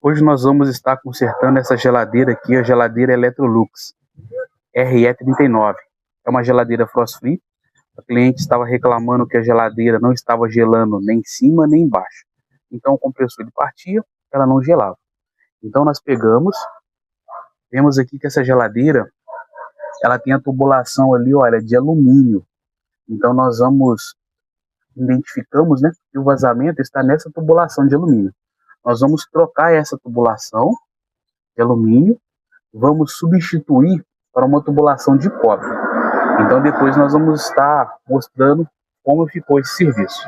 Hoje nós vamos estar consertando essa geladeira aqui, a geladeira Electrolux RE39. É uma geladeira frost free. A cliente estava reclamando que a geladeira não estava gelando nem em cima nem embaixo. Então o compressor ele partia, ela não gelava. Então nós vemos aqui que essa geladeira, ela tem a tubulação ali, olha, de alumínio. Então nós identificamos, né, que o vazamento está nessa tubulação de alumínio. Nós vamos trocar essa tubulação de alumínio, vamos substituir para uma tubulação de cobre. Então depois nós vamos estar mostrando como ficou esse serviço.